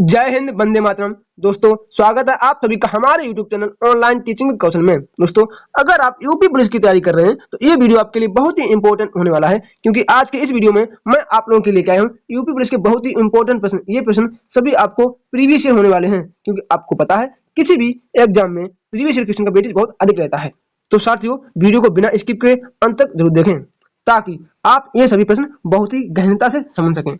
जय हिंद, वंदे मातरम। दोस्तों, स्वागत है आप सभी का हमारे YouTube चैनल ऑनलाइन टीचिंग कौशल में। दोस्तों, अगर आप यूपी पुलिस की तैयारी कर रहे हैं तो ये वीडियो आपके लिए बहुत ही इंपॉर्टेंट होने वाला है, क्योंकि आज के इस वीडियो में मैं आप लोगों के लिए लेके आया हूँ यूपी पुलिस के बहुत ही इंपॉर्टेंट प्रश्न। ये प्रश्न सभी आपको प्रीवियस ईयर होने वाले हैं, क्योंकि आपको पता है किसी भी एग्जाम में प्रीवियस ईयर क्वेश्चन का वेटेज बहुत अधिक रहता है। तो साथियों, वीडियो को बिना स्किप किए अंत तक जरूर देखें, ताकि आप ये सभी प्रश्न बहुत ही गहनता से समझ सकें।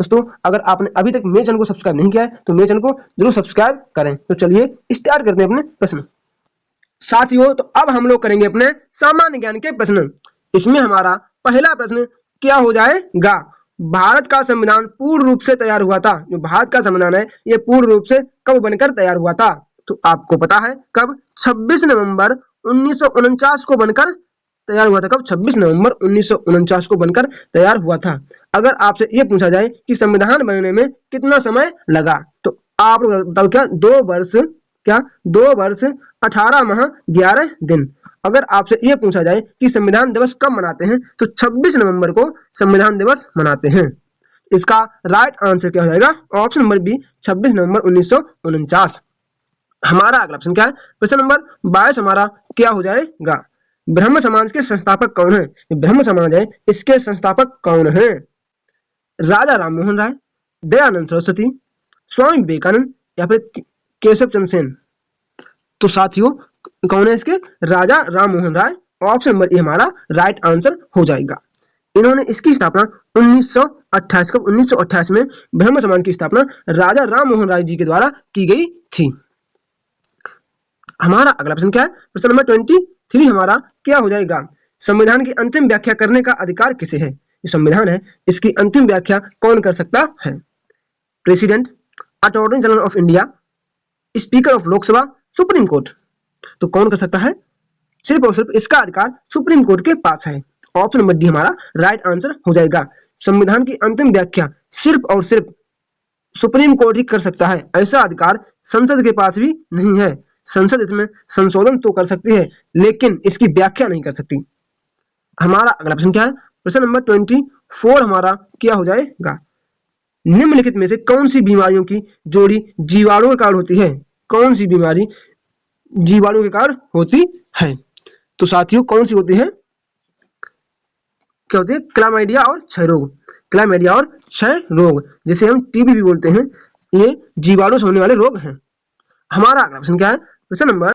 दोस्तों, अगर आपने अभी तक मेरे चैनल को सब्सक्राइब नहीं किया है तो मेरे चैनल को जरूर सब्सक्राइब करें। तो चलिए स्टार्ट करते हैं अपने प्रश्न। साथियों, तो अब हम लोग करेंगे अपने सामान्य ज्ञान के प्रश्न। इसमें हमारा पहला प्रश्न क्या हो जाएगा? भारत का संविधान पूर्ण रूप से तैयार हुआ था। जो भारत का संविधान है ये पूर्ण रूप से कब बनकर तैयार हुआ था? तो आपको पता है कब? 26 नवंबर 1949 को बनकर तैयार हुआ था। कब? 26 नवंबर 1949 को बनकर तैयार हुआ था। अगर आपसे ये पूछा जाए कि संविधान बनने में कितना समय लगा, तो आप बताओ क्या? 2 वर्ष, क्या 2 वर्ष 18 माह 11 दिन। अगर आपसे ये पूछा जाए कि संविधान दिवस कब मनाते हैं, तो 26 नवंबर को संविधान दिवस मनाते हैं। इसका राइट आंसर क्या हो जाएगा? ऑप्शन नंबर बी, 26 नवंबर 1949। हमारा अगला प्रश्न क्या है? प्रश्न नंबर 22 हमारा क्या हो जाएगा? ब्रह्म समाज के संस्थापक कौन है? ब्रह्म समाज है, इसके संस्थापक कौन है? राजा राम मोहन राय, दयानंद सरस्वती, स्वामी विवेकानंद या फिर केशव चंद्र सेन। तो साथियों, कौन है इसके? राजा राम मोहन राय। ऑप्शन नंबर ए हमारा राइट आंसर हो जाएगा। इन्होंने इसकी स्थापना 1928 कब? 1928 में ब्रह्म समाज की स्थापना राजा राम मोहन राय जी के द्वारा की गई थी। हमारा अगला प्रश्न क्या है? प्रश्न नंबर 23 हमारा क्या हो जाएगा? संविधान की अंतिम व्याख्या करने का अधिकार किसे है? जो संविधान है इसकी अंतिम व्याख्या कौन कर सकता है? President, attorney general of India, speaker of Lok Sabha, supreme court. तो कौन कर सकता है? सिर्फ और सिर्फ इसका अधिकार सुप्रीम कोर्ट के पास है। ऑप्शन नंबर डी हमारा राइट आंसर हो जाएगा। संविधान की अंतिम व्याख्या सिर्फ और सिर्फ सुप्रीम कोर्ट ही कर सकता है। ऐसा अधिकार संसद के पास भी नहीं है। संसद इसमें संशोधन तो कर सकती है, लेकिन इसकी व्याख्या नहीं कर सकती। हमारा अगला प्रश्न क्या है? प्रश्न नंबर 24 हमारा क्या हो जाएगा? निम्नलिखित में से कौन सी बीमारियों की जोड़ी जीवाणु के कारण होती है? कौन सी बीमारी जीवाणु के कारण होती है? तो साथियों, कौन सी होती है? क्या होती है? क्लामाइडिया और क्षय रोग। क्लामाइडिया और क्षय रोग, जिसे हम टीबी भी बोलते हैं, ये जीवाणु से होने वाले रोग हैं। हमारा अगला प्रश्न क्या है? प्रश्न नंबर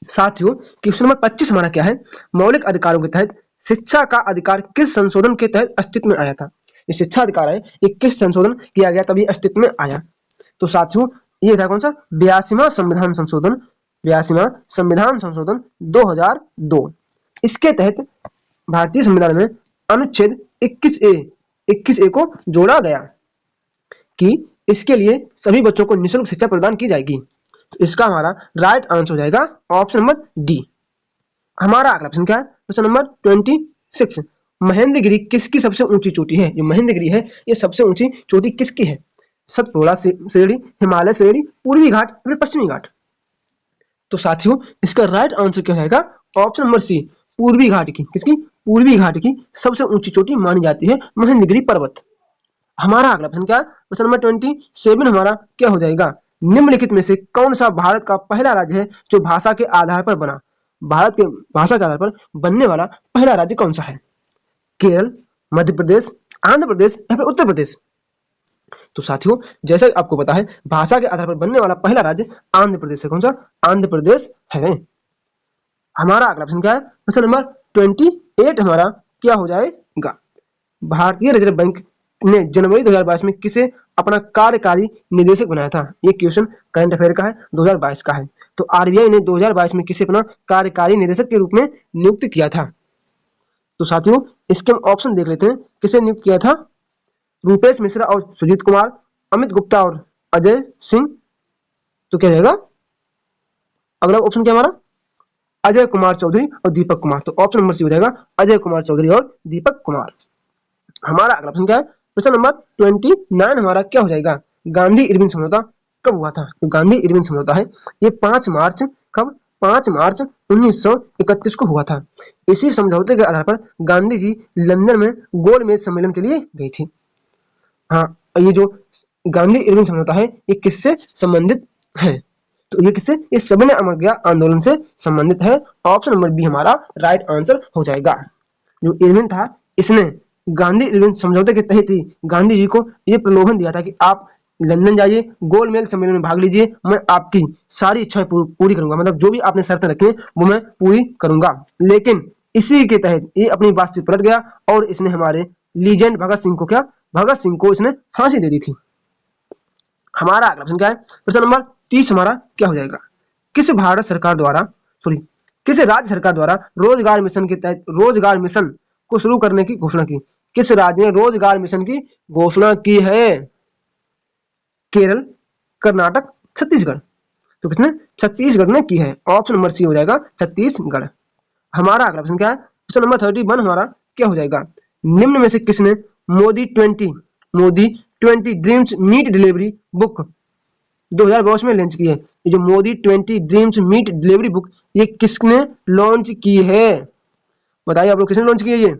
साथियों, क्वेश्चन नंबर 25 हमारा क्या है? मौलिक अधिकारों के तहत शिक्षा का अधिकार किस संशोधन के तहत अस्तित्व में आया था? ये शिक्षा अधिकार है, ये किस संशोधन किया गया तभी अस्तित्व में आया? तो साथियों, ये था कौन सा? 82वां संविधान संशोधन। 82वां संविधान संशोधन 2002। इसके तहत भारतीय संविधान में अनुच्छेद 21A को जोड़ा गया कि इसके लिए सभी बच्चों को निःशुल्क शिक्षा प्रदान की जाएगी। तो इसका हमारा राइट आंसर हो जाएगा ऑप्शन नंबर डी। हमारा अगला प्रश्न क्या है? प्रश्न नंबर 26। महेंद्रगिरी किसकी सबसे ऊंची चोटी है? जो महेंद्रगिरी है ये सबसे ऊंची चोटी किसकी है? सतपुड़ा श्रेणी, हिमालय श्रेणी, पूर्वी घाट, फिर पश्चिमी घाट। तो साथियों, इसका राइट आंसर क्या रहेगा? ऑप्शन नंबर सी, पूर्वी घाट की। किसकी? पूर्वी घाट की सबसे ऊंची चोटी मानी जाती है महेंद्रगिरी पर्वत। हमारा अगला प्रश्न क्या है? प्रश्न नंबर 27 हमारा क्या हो जाएगा? निम्नलिखित में से कौन सा भारत का पहला राज्य है जो भाषा के आधार पर बना? भारत के भाषा के आधार पर बनने वाला पहला राज्य कौन सा है? केरल, मध्य प्रदेश, आंध्र प्रदेश या फिर उत्तर प्रदेश। तो साथियों, जैसे आपको पता है भाषा के आधार पर बनने वाला पहला राज्य आंध्र प्रदेश है। कौन सा? आंध्र प्रदेश है। हमारा अगला प्रश्न क्या है? प्रश्न नंबर 28 हमारा क्या हो जाएगा? भारतीय रिजर्व बैंक ने जनवरी 2022 में किसे अपना कार्यकारी निदेशक बनाया था? ये क्वेश्चन करंट अफेयर का है, 2022 का है। तो आरबीआई ने 2022 में किसे अपना कार्यकारी निदेशक के रूप में नियुक्त किया था? तो साथियों, इसके हम ऑप्शन देख लेते हैं। किसे नियुक्त किया था? रूपेश मिश्रा और सुजीत कुमार, अमित गुप्ता और अजय सिंह। तो क्या जाएगा? अगला ऑप्शन क्या हमारा? अजय कुमार चौधरी और दीपक कुमार। तो ऑप्शन नंबर सी हो जाएगा, अजय कुमार चौधरी और दीपक कुमार। हमारा अगला प्रश्न क्या है? प्रश्न नंबर 29 हमारा क्या हो जाएगा? गांधी इरविन समझौता कब हुआ था? तो गांधी इरविन समझौता है ये 5 मार्च, कब? 5 मार्च 1931 को हुआ था। इसी समझौते के आधार पर गांधी जी लंदन में गोलमेज सम्मेलन के लिए गई थी। हाँ, ये जो गांधी इरविन समझौता है ये किससे संबंधित है? तो ये किससे? ये सबने अवज्ञा आंदोलन से संबंधित है। ऑप्शन नंबर बी हमारा राइट आंसर हो जाएगा। जो इरविन था इसने गांधी इरविन समझौते के तहत ही गांधी जी को ये प्रलोभन दिया था कि आप लंदन जाइए, गोलमेज सम्मेलन में भाग लीजिए, मैं आपकी सारी इच्छाएं पूरी करूंगा, मतलब जो भी आपने शर्तें रखी वो मैं पूरी करूंगा। लेकिन इसी के तहत ये अपनी बात से पलट गया और इसने हमारे लीजेंड भगत सिंह को भगत सिंह को इसने फांसी दे दी थी। हमारा अगला प्रश्न क्या है? प्रश्न नंबर 30 हमारा क्या हो जाएगा? किस राज्य सरकार द्वारा रोजगार मिशन के तहत रोजगार मिशन को शुरू करने की घोषणा की? किस राज्य ने रोजगार मिशन की घोषणा की है? केरल, कर्नाटक, छत्तीसगढ़। तो किसने? छत्तीसगढ़ ने की है। ऑप्शन नंबर सी हो जाएगा छत्तीसगढ़। हमारा अगला प्रश्न क्या है? प्रश्न नंबर 31 हमारा क्या हो जाएगा? निम्न में से किसने Modi 20 dreams meet delivery book 2022 में लॉन्च की है? ये जो Modi 20 dreams meet delivery book ये किसने लॉन्च की है? बताइए आप लोग, किसने लॉन्च की है ये?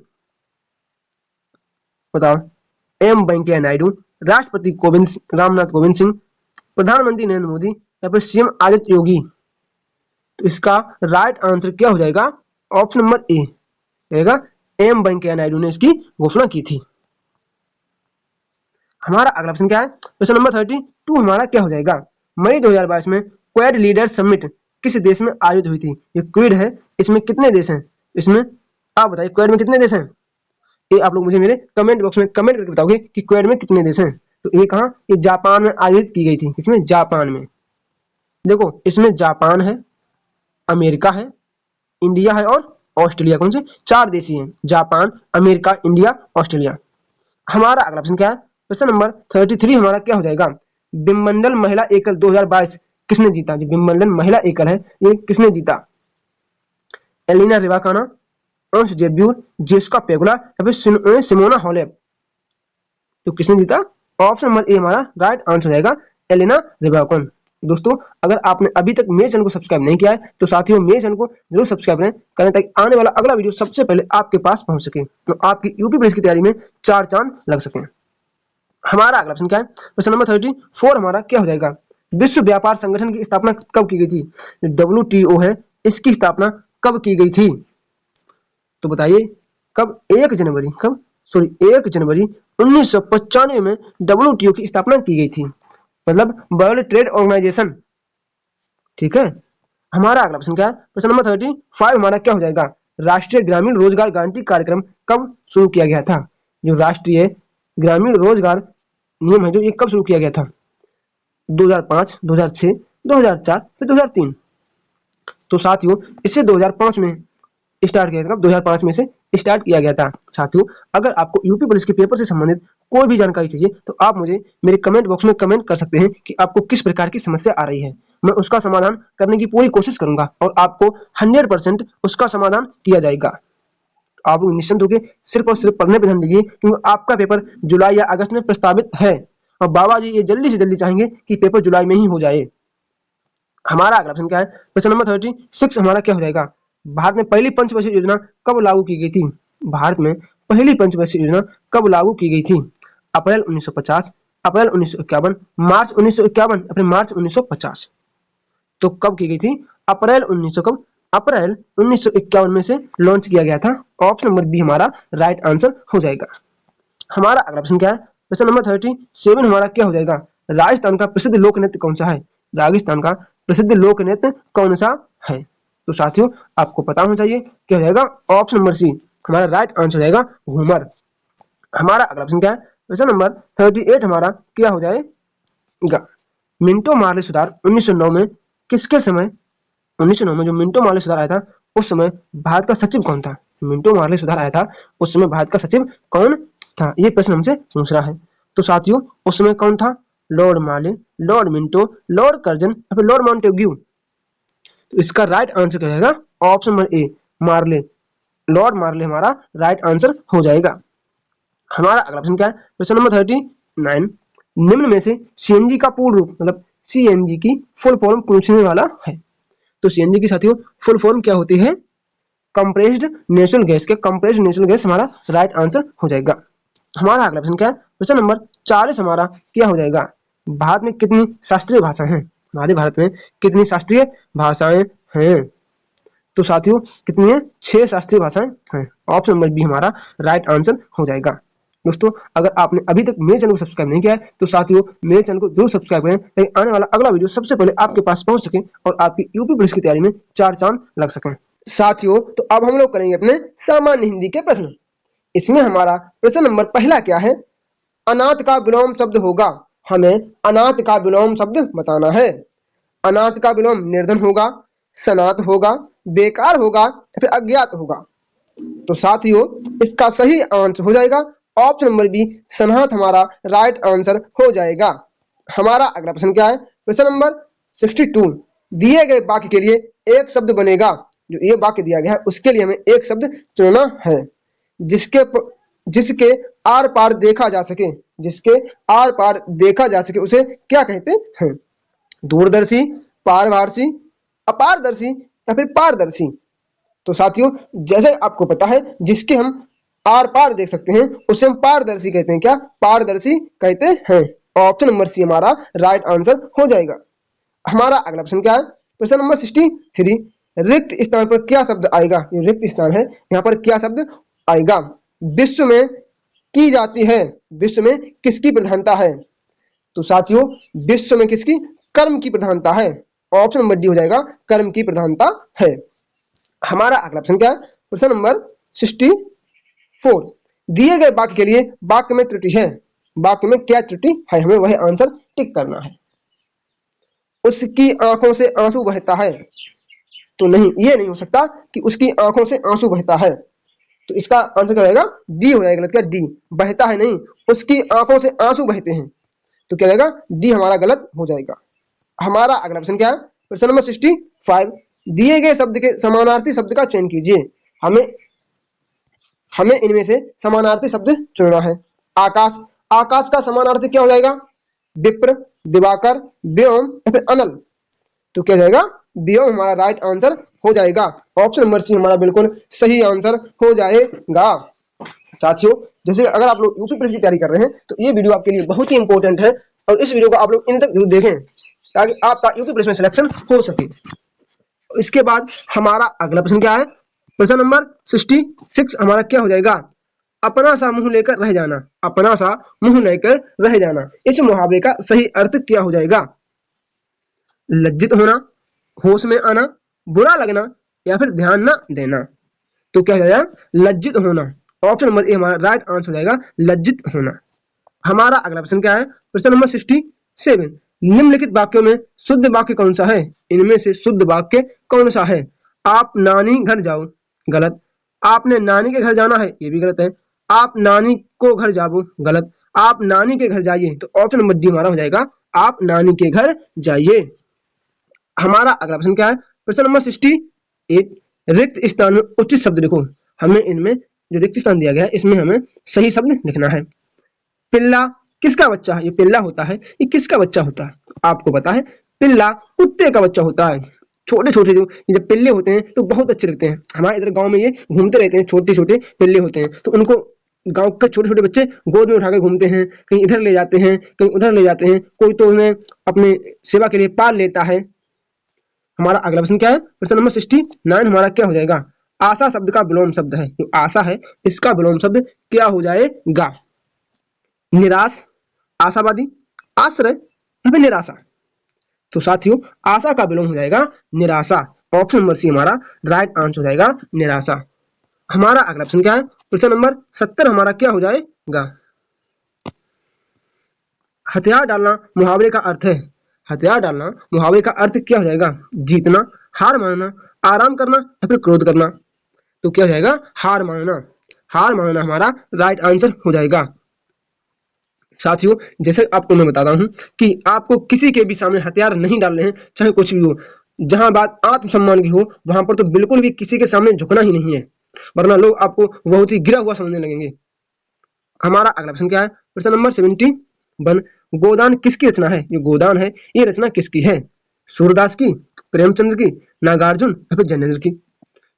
बताओ। एम वेंकैया नायडू, राष्ट्रपति रामनाथ कोविंद सिंह, प्रधानमंत्री नरेंद्र मोदी या फिर सीएम आदित्य योगी? तो इसका राइट आंसर क्या हो जाएगा? ऑप्शन नंबर ए रहेगा, एम वेंकैया नायडू ने इसकी घोषणा की थी। हमारा अगला प्रश्न क्या है? प्रश्न नंबर 32 हमारा क्या हो जाएगा? मई 2022 में क्वाड लीडर समिट किस देश में आयोजित हुई थी? ये क्वाड है, इसमें कितने देश हैं? इसमें आप बताइए क्वाड में कितने देश हैं? ये आप लोग मुझे मेरे कमेंट बॉक्स में कमेंट करके बताओगे कि क्वाड में कितने देश हैं। तो ये कहाँ? ये जापान में आयोजित की गई थी। इसमें जापान में, देखो इसमें जापान है, अमेरिका है, इंडिया है और ऑस्ट्रेलिया। कौन से? 4 देश हैं, जापान, अमेरिका, इंडिया, ऑस्ट्रेलिया। हमारा अगला प्रश्न क्या है? प्रश्न नंबर 33 हमारा क्या हो जाएगा? विम्बलडन महिला एकल 2022 किसने जीता? जो विम्बलडन महिला एकल है ये किसने जीता? एलिना रिबाकाना, अंश जेब्यूर, जेसिका पेगुला या फिर सिमोना हालेप? तो किसने जीता? ऑप्शन नंबर ए हमारा राइट आंसर रहेगा, एलिना रिबाकन। दोस्तों अगर आपने अभी तक मेरे चैनल को सब्सक्राइब नहीं किया है तो साथियों मेरे चैनल को जरूर सब्सक्राइब करें ताकि आने वाला अगला वीडियो सबसे पहले आपके पास पहुंच सके, तो आपकी यूपी पुलिस की तैयारी में 4 चांद लग सके। हमारा अगला प्रश्न क्या है? प्रश्न नंबर 34 हमारा क्या हो जाएगा? विश्व व्यापार संगठन की स्थापना कब की गई थी? WTO है, इसकी स्थापना कब की गई थी? तो बताइए कब? 1 जनवरी 1995 में WTO की स्थापना की गई थी, मतलब वर्ल्ड ट्रेड ऑर्गेनाइजेशन। ठीक है। हमारा अगला प्रश्न क्या है? प्रश्न नंबर 35 हमारा क्या हो जाएगा? राष्ट्रीय ग्रामीण रोजगार गारंटी कार्यक्रम कब शुरू किया गया था? जो राष्ट्रीय ग्रामीण रोजगार नियम है जो ये कब शुरू किया गया था? 2005, 2006, 2004 फिर 2003। तो साथियों इसे 2005 में स्टार्ट किया गया था। 2005 में से स्टार्ट किया गया था। साथियों अगर आपको यूपी पुलिस के पेपर से संबंधित कोई भी जानकारी चाहिए तो आप मुझे मेरे कमेंट बॉक्स में कमेंट कर सकते हैं कि आपको किस प्रकार की समस्या आ रही है। मैं उसका समाधान करने की पूरी कोशिश करूंगा और आपको 100% उसका समाधान किया जाएगा। आप निश्चिंत होकर सिर्फ और सिर्फ पढ़ने पर ध्यान दीजिए क्योंकि आपका पेपर जुलाई या अगस्त में प्रस्तावित है और बाबा जी ये जल्दी से जल्दी चाहेंगे कि पेपर जुलाई में ही हो जाए। हमारा अगला प्रश्न क्या है? प्रश्न नंबर 36 हमारा क्या हो जाएगा? भारत में पहली पंचवर्षीय योजना कब लागू की गई थी? भारत में पहली पंचवर्षीय योजना कब लागू की गई थी? अप्रैल 1950, अप्रैल 1951, मार्च 1951 या फिर मार्च 1950? तो कब की गई थी? अप्रैल 1951 में से लॉन्च किया गया था। ऑप्शन नंबर बी हमारा राइट आंसर हो जाएगा। हमारा अगला प्रश्न क्या है? प्रश्न नंबर 37 हमारा क्या हो जाएगा? राजस्थान का प्रसिद्ध लोक नृत्य कौन सा है? राजस्थान का प्रसिद्ध लोक नृत्य कौन सा है? तो साथियों आपको पता होना चाहिए क्या हो जाएगा? ऑप्शन नंबर सी हमारा राइट आंसर हो जाएगा घूमर। हमारा अगला प्रश्न क्या है? प्रश्न नंबर 38 हमारा क्या हो जाएगा? मिंटो मार्ले सुधार 1909 में किसके समय? 1909 में जो मिंटो मार्ले सुधार आया था उस समय भारत का सचिव कौन था? मिंटो मार्ले सुधार आया था उस समय भारत का सचिव कौन था? ये प्रश्न हमसे पूछ रहा है। तो साथियों उस समय कौन था? लॉर्ड मार्ले, लॉर्ड मिंटो, लॉर्ड कर्जन या फिर लॉर्ड मॉन्टेग्यू? तो इसका राइट आंसर क्या रहेगा? Option number a Morley, Lord Morley हमारा राइट आंसर हो जाएगा। हमारा अगला प्रश्न क्या है? प्रश्न नंबर 39 निम्न में से सीएनजी का पूर्ण रूप मतलब सीएनजी की फुल फॉर्म पूछने वाला है। तो सीएनजी की साथियों फुल फॉर्म क्या होती है? कंप्रेस्ड नेचुरल गैस के कंप्रेस्ड नेचुरल गैस हमारा राइट आंसर हो जाएगा। हमारा अगला प्रश्न क्या है? प्रश्न नंबर 40 हमारा क्या हो जाएगा? भारत में कितनी शास्त्रीय भाषाएं हैं? हमारे भारत में कितनी शास्त्रीय भाषाएं हैं? तो साथियों कितनी है? 6 शास्त्रीय भाषाएं हैं। ऑप्शन नंबर बी हमारा राइट आंसर हो जाएगा। दोस्तों अगर आपने अभी तक मेरे चैनल को सब्सक्राइब नहीं किया है तो साथियों मेरे चैनल को जरूर सब्सक्राइब करें ताकि आने वाला अगला वीडियो सबसे पहले आपके पास पहुंच सके और आपकी यूपी पुलिस की तैयारी में 4 चांद लग सकें। साथियों तो अब हम लोग करेंगे अपने सामान्य हिंदी के प्रश्न। इसमें हमारा प्रश्न नंबर पहला क्या है? अनाथ का विलोम शब्द होगा। हमें अनाथ का विलोम शब्द बताना है। अनाथ का विलोम निर्धन होगा, सनाथ होगा, बेकार होगा या फिर अज्ञात होगा। तो साथियों इसका सही आंसर हो जाएगा ऑप्शन नंबर बी, सनाथ हमारा राइट आंसर हो जाएगा। हमारा अगला प्रश्न क्या है? प्रश्न नंबर 62। दिए गए वाक्य के लिए एक शब्द बनेगा। जो ये वाक्य दिया गया है उसके लिए हमें एक शब्द चुनना है जिसके आर पार देखा जा सके। जिसके आर पार देखा जा सके उसे क्या कहते हैं? दूरदर्शी, पारभासी, अपारदर्शी या फिर पारदर्शी। तो साथियों जैसे आपको पता है जिसके हम आर पार देख सकते हैं उसे हम पारदर्शी कहते हैं। क्या? पारदर्शी कहते हैं। ऑप्शन नंबर सी हमारा राइट आंसर हो जाएगा। हमारा अगला प्रश्न क्या है? प्रश्न नंबर 63। रिक्त स्थान पर क्या शब्द आएगा? ये रिक्त स्थान है, यहाँ पर क्या शब्द आएगा? विश्व में की जाती है। विश्व में किसकी प्रधानता है? तो साथियों विश्व में किसकी? कर्म की प्रधानता है। ऑप्शन नंबर डी हो जाएगा, कर्म की प्रधानता है। हमारा अगला प्रश्न क्या है? प्रश्न नंबर 64। दिए गए वाक्य के लिए वाक्य में त्रुटि है। वाक्य में क्या त्रुटि है? हमें वह आंसर टिक करना है। उसकी आंखों से आंसू बहता है। तो नहीं, ये नहीं हो सकता कि उसकी आंखों से आंसू बहता है। तो इसका आंसर क्या रहेगा? डी हो जाएगा। गलत क्या? डी। बहता है नहीं, उसकी आंखों से आंसू बहते हैं। तो क्या जाएगा? डी हमारा गलत हो जाएगा। हमारा अगला प्रश्न क्या है? प्रश्न नंबर 65। दिए गए शब्द के समानार्थी शब्द का चयन कीजिए। हमें इनमें से समानार्थी शब्द चुनना है। आकाश, आकाश का समानार्थी क्या हो जाएगा? विप्र, दिवाकर, व्योम या फिर अनल। तो क्या जाएगा? व्योम हमारा राइट आंसर हो जाएगा। ऑप्शन नंबर सी हमारा बिल्कुल सही आंसर हो जाएगा। साथियों जैसे अगर आप लोग यूपी पुलिस की तैयारी कर रहे हैं तो ये वीडियो आपके लिए बहुत ही इंपॉर्टेंट है और इस वीडियो को आप लोग इन तक जरूर देखें ताकि आपका यूपी पुलिस में सिलेक्शन हो सके। इसके बाद हमारा अगला प्रश्न क्या है? प्रश्न नंबर 66 हमारा क्या हो जाएगा? अपना सा मुंह लेकर रह जाना। अपना सा मुंह लेकर रह जाना, इस मुहावरे का सही अर्थ क्या हो जाएगा? लज्जित होना, होश में आना, बुरा लगना या फिर ध्यान न देना। तो क्या हो जाएगा? लज्जित होना। ऑप्शन नंबर ए हमारा राइट आंसर हो जाएगा, लज्जित होना। हमारा अगला प्रश्न क्या है? प्रश्न नंबर 67। निम्नलिखित वाक्यों में शुद्ध वाक्य कौन सा है? इनमें से शुद्ध वाक्य कौन सा है? आप नानी घर जाओ, गलत। आपने नानी के घर जाना है, ये भी गलत है। आप नानी को घर जाओ, गलत। आप नानी के घर जाइए। तो ऑप्शन नंबर डी हमारा हो जाएगा, आप नानी के घर जाइए। हमारा अगला प्रश्न क्या है? प्रश्न नंबर 68। रिक्त स्थान में उचित शब्द लिखो। हमें इनमें जो रिक्त स्थान दिया गया है इसमें हमें सही शब्द लिखना है। पिल्ला किसका बच्चा है? ये पिल्ला होता है, ये किसका बच्चा होता है? आपको पता है पिल्ला कुत्ते का बच्चा होता है। छोटे छोटे जो ये जब पिल्ले होते हैं तो बहुत अच्छे लगते हैं। हमारे इधर गांव में ये घूमते रहते हैं, छोटे छोटे पिल्ले होते हैं तो उनको गांव के छोटे छोटे बच्चे गोद में उठाकर घूमते हैं, कहीं इधर ले जाते हैं, कहीं उधर ले जाते हैं, कोई तो उन्हें अपने सेवा के लिए पाल लेता है। हमारा अगला प्रश्न क्या है? प्रश्न नंबर 69 हमारा क्या हो जाएगा? आशा शब्द का विलोम शब्द है। जो आशा है इसका विलोम शब्द क्या हो जाएगा? निराश, आशावादी, आश्रय या फिर निराशा। तो साथियों आशा का विलोम हो जाएगा निराशा। ऑप्शन नंबर सी हमारा राइट आंसर हो जाएगा, निराशा। हमारा अगला प्रश्न क्या है? प्रश्न नंबर 70 हमारा क्या हो जाएगा? हथियार डालना मुहावरे का अर्थ है। हथियार डालना मुहावरे का अर्थ क्या हो जाएगा? जीतना, हार मानना, आराम करना या फिर क्रोध करना। तो क्या हो जाएगा? हार मानना। हार मानना हमारा राइट आंसर हो जाएगा। साथियों जैसे आपको मैं बताता हूं कि आपको किसी के भी सामने हथियार नहीं डालने हैं, चाहे कुछ भी हो। जहां बात आत्मसम्मान की हो वहां पर तो बिल्कुल भी किसी के सामने झुकना ही नहीं है, वरना लोग आपको बहुत ही गिरा हुआ समझने लगेंगे। हमारा अगला प्रश्न क्या है? प्रश्न नंबर 71। गोदान किसकी रचना है? ये गोदान है, ये रचना किसकी है? सूरदास की, प्रेमचंद्र की, नागार्जुन या फिर जैनेन्द्र की।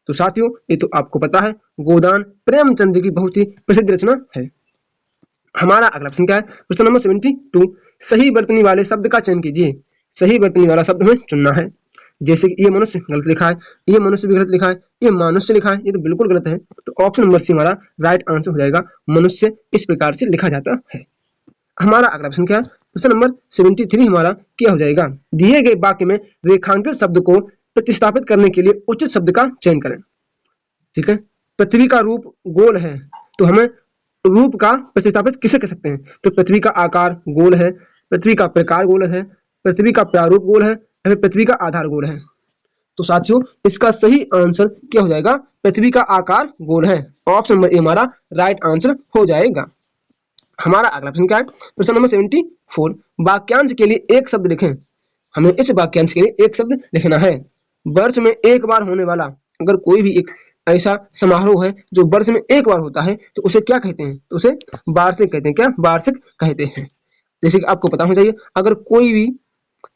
तो साथियों ये तो आपको पता है गोदान प्रेमचंद की बहुत ही प्रसिद्ध रचना है। हमारा अगला प्रश्न क्या है? प्रश्न नंबर 72, सही वर्तनी वाले शब्द का चयन कीजिए। सही वर्तनी वाला शब्द हमें चुनना है। जैसे कि ये मनुष्य गलत लिखा है, ये मनुष्य भी गलत लिखा है, ये मानुष्य लिखा है, ये तो बिल्कुल गलत है। तो ऑप्शन नंबर सी हमारा राइट आंसर हो जाएगा। मनुष्य इस प्रकार से लिखा जाता है। हमारा अगला प्रश्न क्या है? प्रश्न नंबर 73 हमारा क्या हो जाएगा? दिए गए वाक्य में रेखांकित शब्द को प्रतिस्थापित करने के लिए उचित शब्द का चयन करें। ठीक है, पृथ्वी का रूप गोल है, तो हमें रूप का प्रतिस्थापित किसे कह सकते हैं? तो पृथ्वी का आकार गोल है, पृथ्वी का प्रकार गोल है, पृथ्वी का प्रारूप गोल है, या फिर पृथ्वी का आधार गोल है। तो साथियों इसका सही आंसर क्या हो जाएगा? पृथ्वी का आकार गोल है। ऑप्शन नंबर ए हमारा राइट आंसर हो जाएगा। हमारा अगला प्रश्न क्या है? प्रश्न नंबर 74, वाक्यांश के लिए एक शब्द लिखें। हमें इस वाक्यांश के लिए एक शब्द लिखना है। वर्ष में एक बार होने वाला, अगर कोई भी एक ऐसा समारोह है जो वर्ष में एक बार होता है तो उसे क्या कहते हैं? तो उसे वार्षिक कहते हैं। क्या? वार्षिक कहते हैं। जैसे कि आपको पता होना चाहिए, अगर कोई भी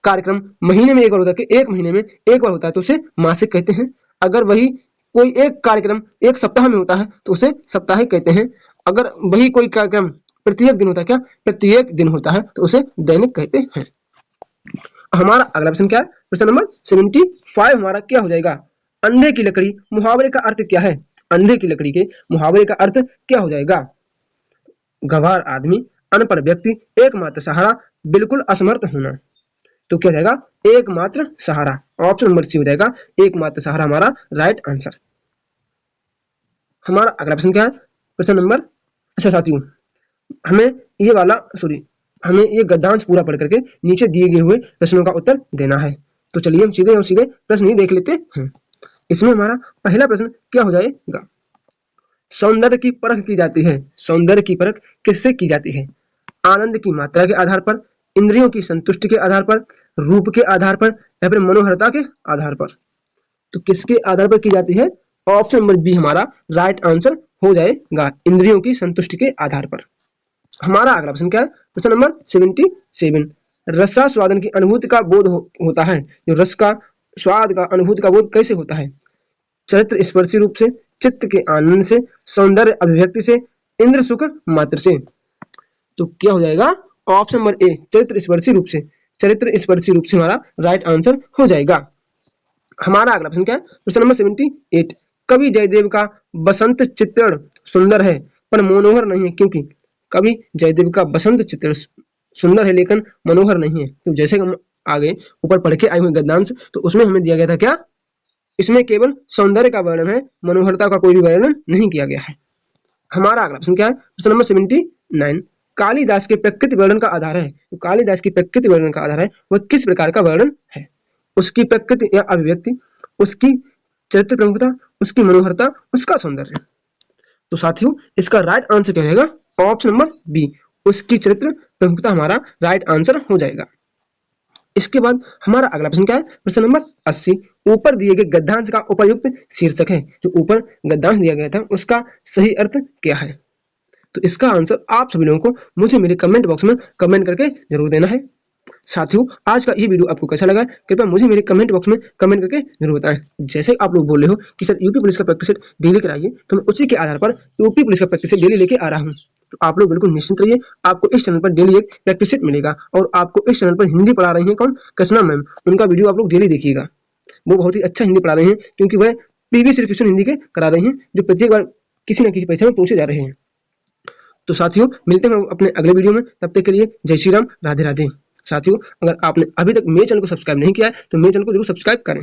कार्यक्रम महीने में एक बार होता है, कि एक महीने में एक बार होता है, तो उसे मासिक कहते हैं। अगर वही कोई एक कार्यक्रम एक सप्ताह में होता है तो उसे साप्ताहिक कहते हैं। अगर वही कोई कार्यक्रम प्रत्येक दिन होता है, क्या? प्रत्येक दिन होता है, तो उसे दैनिक कहते हैं। हमारा अगला प्रश्न क्या है? प्रश्न नंबर 75 हमारा क्या हो जाएगा? अंधे की लकड़ी मुहावरे का अर्थ क्या है? अंधे की लकड़ी के मुहावरे का अर्थ क्या हो जाएगा? गंवार आदमी, अनपढ़ व्यक्ति, एकमात्र सहारा, बिल्कुल असमर्थ होना। तो क्या हो जाएगा? एकमात्र सहारा। ऑप्शन नंबर सी हो जाएगा, एकमात्र सहारा हमारा राइट आंसर। हमारा अगला प्रश्न क्या है? प्रश्न नंबर, अच्छा साथियों, हमें ये वाला हमें ये गद्यांश पूरा पढ़ करके नीचे दिए गए हुए प्रश्नों का उत्तर देना है। तो चलिए हम सीधे और सीधे प्रश्न ही देख लेते हैं। इसमें हमारा पहला प्रश्न क्या हो जाएगा? सौंदर्य की परख की जाती है। सौंदर्य की परख किससे की जाती है? आनंद की मात्रा के आधार पर, इंद्रियों की संतुष्टि के आधार पर, रूप के आधार पर, या फिर मनोहरता के आधार पर। तो किसके आधार पर की जाती है? ऑप्शन नंबर बी हमारा राइट आंसर हो जाएगा, इंद्रियों की संतुष्टि के आधार पर। हमारा अगला प्रश्न क्या है? प्रश्न नंबर 77, रसास्वादन की अनुभूति का बोध होता है। जो रस का स्वाद का अनुभूति का बोध कैसे होता है? चरित्र स्पर्शी रूप से, चित्त के आनंद से, सौंदर्य अभिव्यक्ति से, इंद्र सुख मात्र से। तो क्या हो जाएगा? ऑप्शन नंबर ए चरित्र स्पर्शी रूप से। चरित्र स्पर्शी रूप से हमारा राइट आंसर हो जाएगा। हमारा अगला प्रश्न क्या है? प्रश्न नंबर 78, कवि जयदेव का बसंत चित्रण सुंदर है पर मनोहर नहीं है, क्योंकि कवि जयदेव का बसंत चित्रण सुंदर है लेकिन मनोहर नहीं है। तो जैसे हम आगे ऊपर पढ़ के आए हुए गद्यांश, तो उसमें हमें दिया गया था क्या? इसमें केवल सौंदर्य का वर्णन है, मनोहरता का कोई भी वर्णन नहीं किया गया है। हमारा अगला प्रश्न क्या है? प्रश्न नंबर 79, कालिदास के प्रकृति वर्णन का आधार है। तो कालिदास की प्रकृति वर्णन का आधार है वह किस प्रकार का वर्णन है? उसकी प्रकृति या अभिव्यक्ति, उसकी चरित्र प्रमुखता, उसकी मनोहरता, उसका सौंदर्य। तो साथियों इसका राइट आंसर क्या रहेगा? ऑप्शन नंबर बी, उसकी चरित्र प्रमुखता हमारा राइट आंसर हो जाएगा। इसके बाद हमारा अगला प्रश्न क्या है? प्रश्न नंबर 80, ऊपर दिए गए गद्यांश का उपयुक्त शीर्षक है। जो ऊपर गद्यांश दिया गया था उसका सही अर्थ क्या है? तो इसका आंसर आप सभी लोगों को मुझे मेरे कमेंट बॉक्स में कमेंट करके जरूर देना है। साथियों आज का ये वीडियो आपको कैसा लगा कृपया मुझे मेरे कमेंट बॉक्स में कमेंट करके जरूर बताएं। जैसे आप लोग बोल रहे हो कि सर यूपी पुलिस का प्रैक्टिस सेट डेली कराइए, तो मैं उसी के आधार पर यूपी पुलिस का प्रैक्टिस सेट डेली लेके आ रहा हूँ। तो आप लोग बिल्कुल निश्चिंत रहिए, आपको इस चैनल पर डेली एक प्रैक्टिस सेट मिलेगा। और आपको इस चैनल पर हिंदी पढ़ा रही है कौन? कृष्णा मैम, उनका वीडियो आप लोग डेली देखिएगा। वो बहुत ही अच्छा हिंदी पढ़ा रहे हैं, क्योंकि वह प्रीवियस क्वेश्चन हिंदी के करा रहे हैं जो प्रत्येक बार किसी न किसी परीक्षा में पूछे जा रहे हैं। तो साथियों मिलते हैं अपने अगले वीडियो में, तब तक के लिए जय श्री राम, राधे राधे। साथियों अगर आपने अभी तक मेरे चैनल को सब्सक्राइब नहीं किया है तो मेरे चैनल को जरूर सब्सक्राइब करें।